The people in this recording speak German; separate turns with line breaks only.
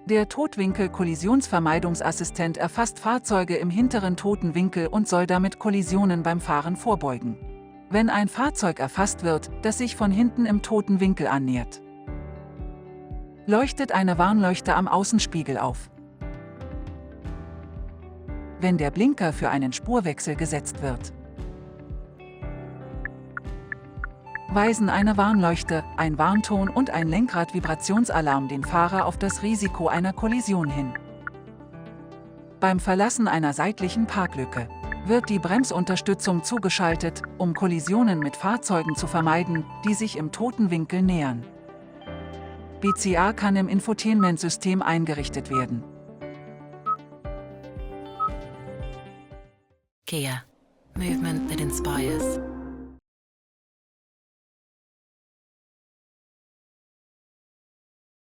Der Totwinkel-Kollisionsvermeidungsassistent erfasst Fahrzeuge im hinteren toten Winkel und soll damit Kollisionen beim Fahren vorbeugen. Wenn ein Fahrzeug erfasst wird, das sich von hinten im toten Winkel annähert, leuchtet eine Warnleuchte am Außenspiegel auf. Wenn der Blinker für einen Spurwechsel gesetzt wird, weisen eine Warnleuchte, ein Warnton und ein Lenkrad-Vibrationsalarm den Fahrer auf das Risiko einer Kollision hin. Beim Verlassen einer seitlichen Parklücke wird die Bremsunterstützung zugeschaltet, um Kollisionen mit Fahrzeugen zu vermeiden, die sich im toten Winkel nähern. BCA kann im Infotainment-System eingerichtet werden.
Kia. Movement that inspires.